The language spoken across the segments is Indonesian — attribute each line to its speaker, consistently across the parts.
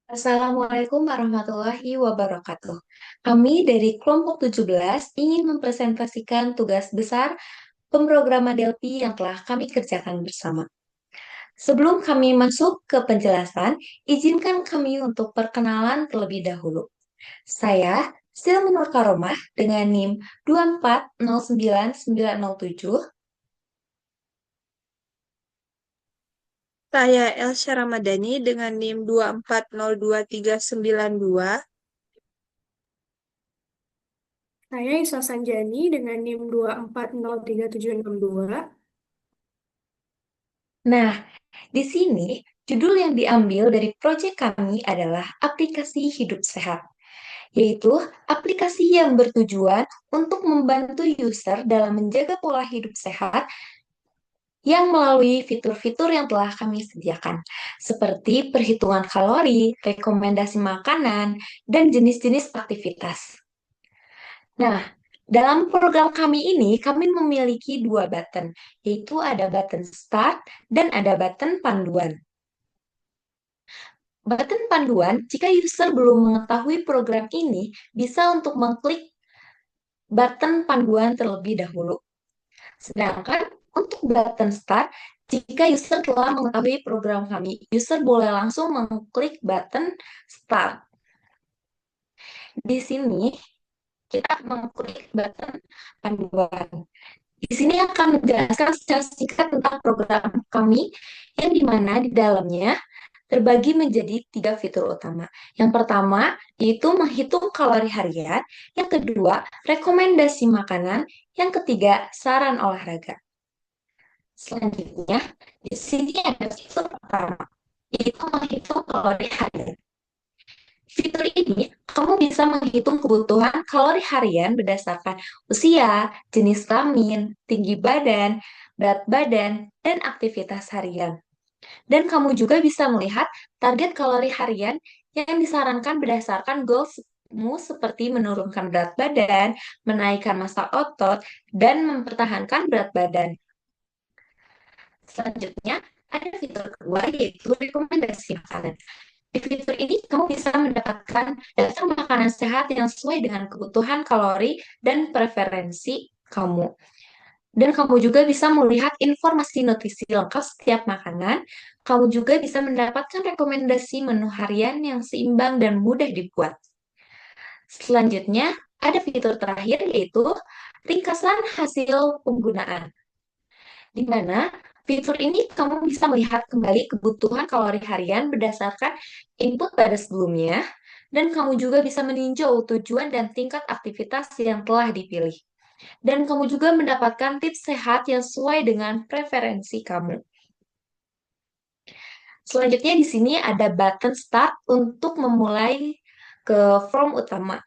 Speaker 1: Assalamualaikum warahmatullahi wabarakatuh. Kami dari kelompok 17 ingin mempresentasikan tugas besar pemrograman Delphi yang telah kami kerjakan bersama. Sebelum kami masuk ke penjelasan, izinkan kami untuk perkenalan terlebih dahulu. Saya Silminur Karomah dengan NIM 2409907.
Speaker 2: Saya Elsya Ramadhani dengan NIM 2402392.
Speaker 3: Saya Iswa Sanjani dengan NIM 2403762.
Speaker 1: Nah, di sini judul yang diambil dari proyek kami adalah aplikasi hidup sehat, yaitu aplikasi yang bertujuan untuk membantu user dalam menjaga pola hidup sehat yang melalui fitur-fitur yang telah kami sediakan, seperti perhitungan kalori, rekomendasi makanan, dan jenis-jenis aktivitas. Nah, dalam program kami ini, kami memiliki dua button, yaitu ada button start dan ada button panduan. Button panduan, jika user belum mengetahui program ini, bisa untuk mengklik button panduan terlebih dahulu. Sedangkan untuk button start, jika user telah mengetahui program kami, user boleh langsung mengklik button start. Di sini kita mengklik button panduan. Di sini akan menjelaskan secara singkat tentang program kami yang dimana di dalamnya terbagi menjadi tiga fitur utama. Yang pertama, yaitu menghitung kalori harian. Yang kedua, rekomendasi makanan. Yang ketiga, saran olahraga. Selanjutnya, di sini ada fitur pertama, yaitu menghitung kalori harian. Fitur ini, kamu bisa menghitung kebutuhan kalori harian berdasarkan usia, jenis kelamin, tinggi badan, berat badan, dan aktivitas harian. Dan kamu juga bisa melihat target kalori harian yang disarankan berdasarkan goalsmu seperti menurunkan berat badan, menaikkan massa otot, dan mempertahankan berat badan. Selanjutnya, ada fitur kedua yaitu rekomendasi makanan. Di fitur ini, kamu bisa mendapatkan daftar makanan sehat yang sesuai dengan kebutuhan kalori dan preferensi kamu. Dan kamu juga bisa melihat informasi nutrisi lengkap setiap makanan. Kamu juga bisa mendapatkan rekomendasi menu harian yang seimbang dan mudah dibuat. Selanjutnya, ada fitur terakhir yaitu ringkasan hasil penggunaan, di mana fitur ini kamu bisa melihat kembali kebutuhan kalori harian berdasarkan input pada sebelumnya, dan kamu juga bisa meninjau tujuan dan tingkat aktivitas yang telah dipilih. Dan kamu juga mendapatkan tips sehat yang sesuai dengan preferensi kamu. Selanjutnya di sini ada button start untuk memulai ke form utama.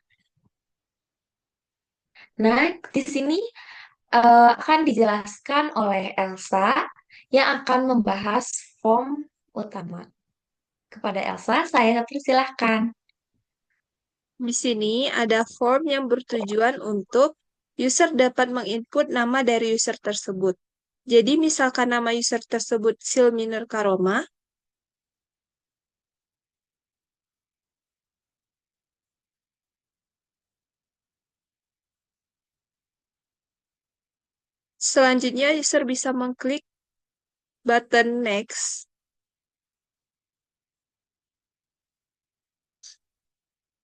Speaker 1: Nah, di sini akan dijelaskan oleh Elsa yang akan membahas form utama. Kepada Elsa, saya persilahkan.
Speaker 2: Di sini ada form yang bertujuan untuk user dapat menginput nama dari user tersebut. Jadi misalkan nama user tersebut Silminur Karoma, selanjutnya user bisa mengklik button next.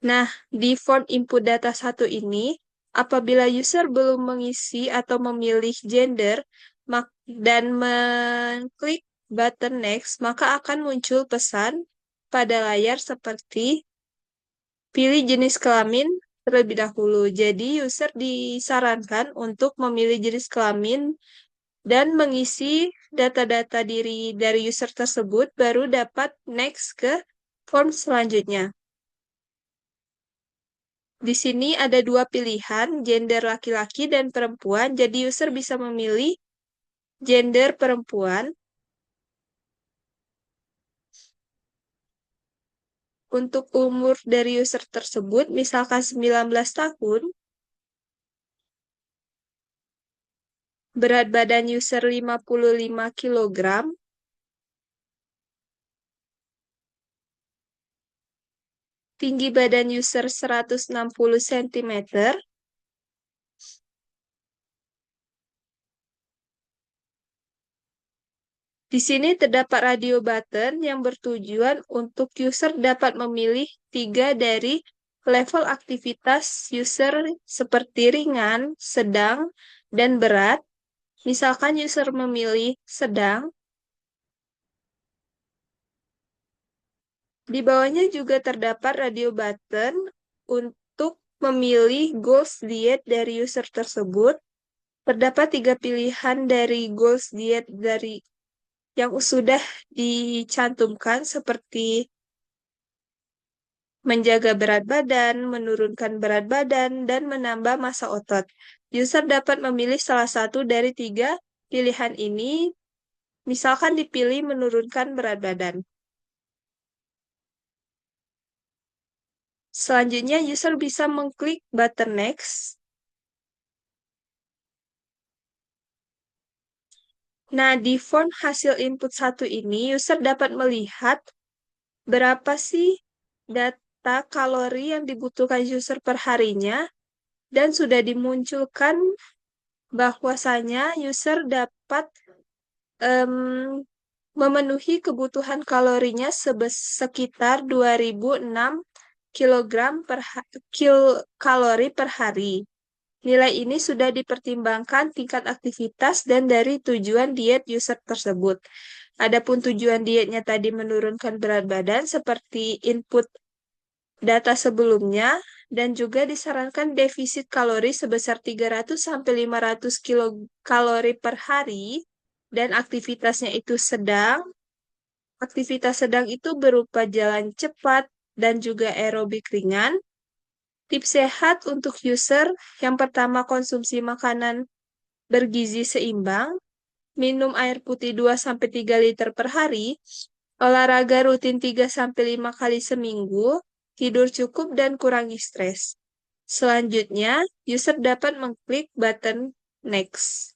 Speaker 2: Nah, di form input data 1 ini, apabila user belum mengisi atau memilih gender dan mengklik button next, maka akan muncul pesan pada layar seperti pilih jenis kelamin terlebih dahulu. Jadi, user disarankan untuk memilih jenis kelamin dan mengisi data-data diri dari user tersebut, baru dapat next ke form selanjutnya. Di sini ada dua pilihan, gender laki-laki dan perempuan. Jadi user bisa memilih gender perempuan. Untuk umur dari user tersebut, misalkan 19 tahun, berat badan user 55 kg, tinggi badan user 160 cm. Di sini terdapat radio button yang bertujuan untuk user dapat memilih 3 dari level aktivitas user seperti ringan, sedang, dan berat. Misalkan user memilih sedang. Di bawahnya juga terdapat radio button untuk memilih goals diet dari user tersebut. Terdapat 3 pilihan dari goals diet dari yang sudah dicantumkan seperti menjaga berat badan, menurunkan berat badan, dan menambah massa otot. User dapat memilih salah satu dari 3 pilihan ini, misalkan dipilih menurunkan berat badan. Selanjutnya, user bisa mengklik button next. Nah, di form hasil input 1 ini, user dapat melihat berapa sih data kalori yang dibutuhkan user per harinya, dan sudah dimunculkan bahwasanya user dapat memenuhi kebutuhan kalorinya sekitar 2006 kilogram kalori per hari. Nilai ini sudah dipertimbangkan tingkat aktivitas dan dari tujuan diet user tersebut. Adapun tujuan dietnya tadi menurunkan berat badan seperti input data sebelumnya, dan juga disarankan defisit kalori sebesar 300 sampai 500 kilokalori per hari, dan aktivitasnya itu sedang. Aktivitas sedang itu berupa jalan cepat dan juga aerobik ringan. Tips sehat untuk user: yang pertama, konsumsi makanan bergizi seimbang, minum air putih 2-3 liter per hari, olahraga rutin 3-5 kali seminggu, tidur cukup dan kurangi stres. Selanjutnya, user dapat mengklik button next.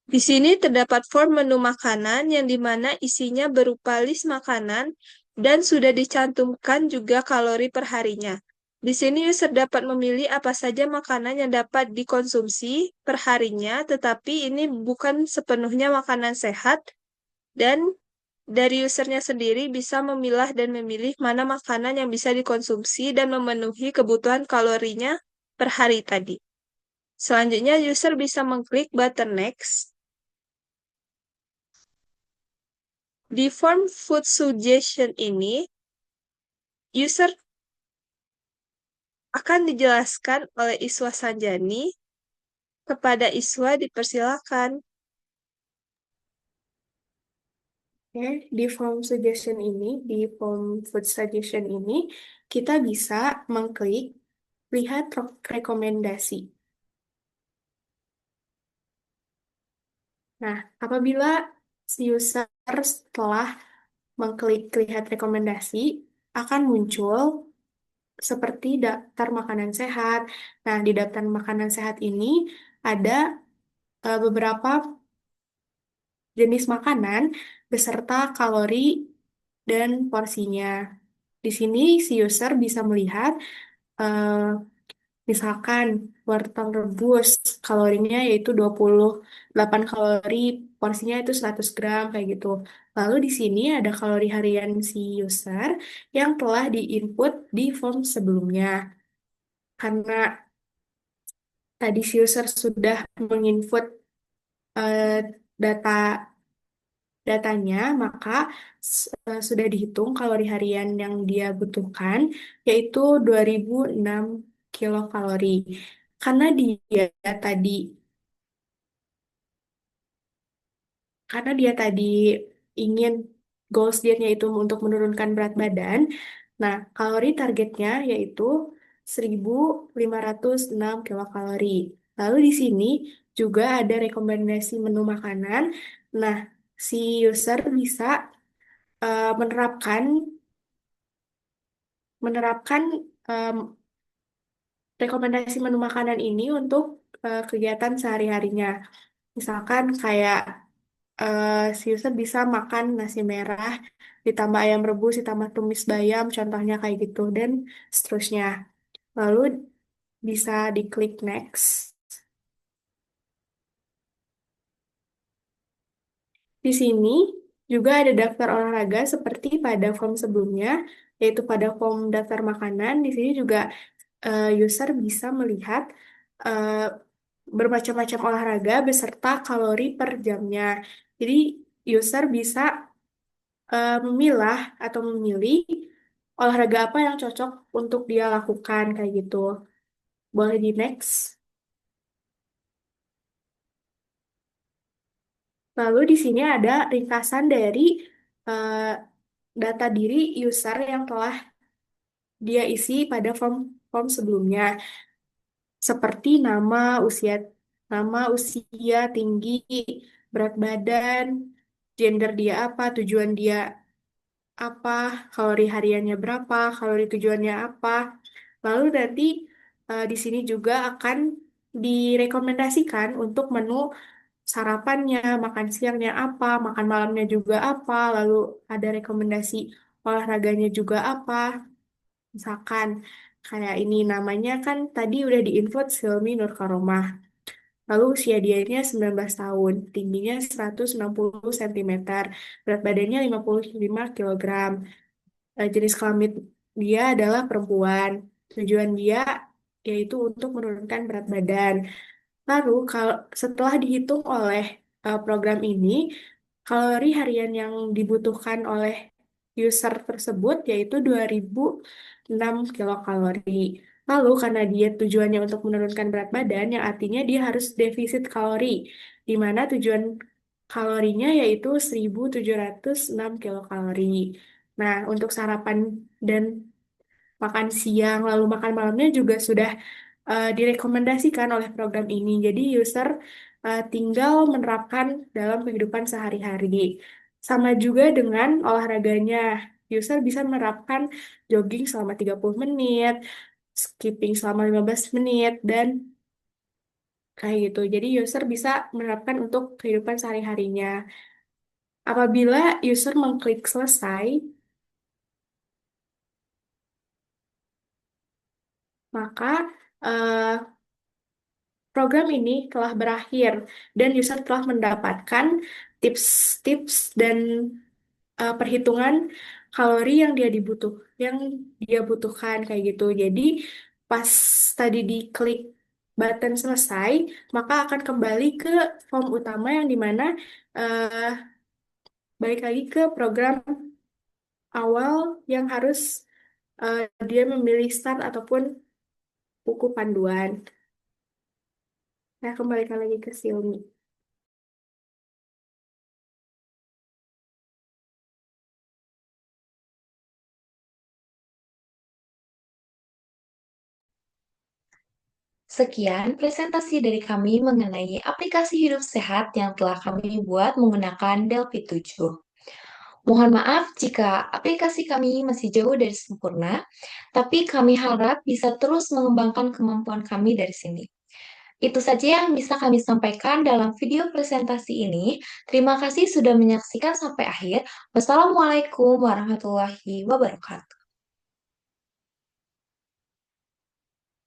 Speaker 2: Di sini terdapat form menu makanan yang dimana isinya berupa list makanan dan sudah dicantumkan juga kalori per harinya. Di sini user dapat memilih apa saja makanan yang dapat dikonsumsi per harinya, tetapi ini bukan sepenuhnya makanan sehat, dan dari usernya sendiri bisa memilah dan memilih mana makanan yang bisa dikonsumsi dan memenuhi kebutuhan kalorinya per hari tadi. Selanjutnya, user bisa mengklik button next. Di form food suggestion ini, user akan dijelaskan oleh Iswa Sanjani. Kepada Iswa dipersilakan.
Speaker 3: Oke, di form suggestion ini, di form food suggestion ini, kita bisa mengklik lihat rekomendasi. Nah, apabila si user setelah mengklik lihat rekomendasi, akan muncul seperti daftar makanan sehat. Nah, di daftar makanan sehat ini ada beberapa jenis makanan beserta kalori dan porsinya. Di sini si user bisa melihat eh, misalkan wortel rebus kalorinya yaitu 28 kalori, porsinya itu 100 gram kayak gitu. Lalu di sini ada kalori harian si user yang telah diinput di form sebelumnya. Karena tadi si user sudah menginput eh, data datanya, maka sudah dihitung kalori harian yang dia butuhkan, yaitu 2006 kilokalori. Karena dia tadi, karena dia tadi ingin goals dietnya itu untuk menurunkan berat badan, nah kalori targetnya yaitu 1506 kilokalori. Lalu di sini juga ada rekomendasi menu makanan. Nah, si user bisa menerapkan menerapkan em, rekomendasi menu makanan ini untuk kegiatan sehari-harinya. Misalkan kayak si user bisa makan nasi merah, ditambah ayam rebus, ditambah tumis bayam, contohnya kayak gitu, dan seterusnya. Lalu bisa diklik next. Di sini juga ada daftar olahraga seperti pada form sebelumnya, yaitu pada form daftar makanan. Di sini juga user bisa melihat eh, bermacam-macam olahraga beserta kalori per jamnya. Jadi user bisa memilah atau memilih olahraga apa yang cocok untuk dia lakukan kayak gitu. Boleh di next. Lalu di sini ada ringkasan dari eh, data diri user yang telah dia isi pada form form sebelumnya, seperti nama, usia, tinggi, berat badan, gender dia apa, tujuan dia apa, kalori hariannya berapa, kalori tujuannya apa. Lalu nanti di sini juga akan direkomendasikan untuk menu sarapannya, makan siangnya apa, makan malamnya juga apa, lalu ada rekomendasi olahraganya juga apa. Misalkan kayak ini namanya kan tadi udah diinfo Silmi Nur Karomah. Lalu usia dia ini 19 tahun, tingginya 160 cm, berat badannya 55 kilogram. Jenis kelamin dia adalah perempuan. Tujuan dia yaitu untuk menurunkan berat badan. Lalu kalau setelah dihitung oleh program ini, kalori harian yang dibutuhkan oleh user tersebut yaitu 2006 kilokalori. Lalu karena dia tujuannya untuk menurunkan berat badan, yang artinya dia harus defisit kalori, di mana tujuan kalorinya yaitu 1706 kilokalori. Nah, untuk sarapan dan makan siang, lalu makan malamnya juga sudah direkomendasikan oleh program ini. Jadi user tinggal menerapkan dalam kehidupan sehari-hari. Sama juga dengan olahraganya. User bisa menerapkan jogging selama 30 menit, skipping selama 15 menit, dan kayak gitu. Jadi user bisa menerapkan untuk kehidupan sehari-harinya. Apabila user mengklik selesai, maka eh, program ini telah berakhir dan user telah mendapatkan tips-tips dan perhitungan kalori yang dia butuhkan kayak gitu. Jadi pas tadi diklik button selesai, maka akan kembali ke form utama yang dimana eh, balik lagi ke program awal yang harus dia memilih start ataupun buku panduan. Nah, kembalikan lagi ke Xiaomi.
Speaker 1: Sekian presentasi dari kami mengenai aplikasi hidup sehat yang telah kami buat menggunakan Delphi 7. Mohon maaf jika aplikasi kami masih jauh dari sempurna, tapi kami harap bisa terus mengembangkan kemampuan kami dari sini. Itu saja yang bisa kami sampaikan dalam video presentasi ini. Terima kasih sudah menyaksikan sampai akhir. Wassalamualaikum warahmatullahi wabarakatuh.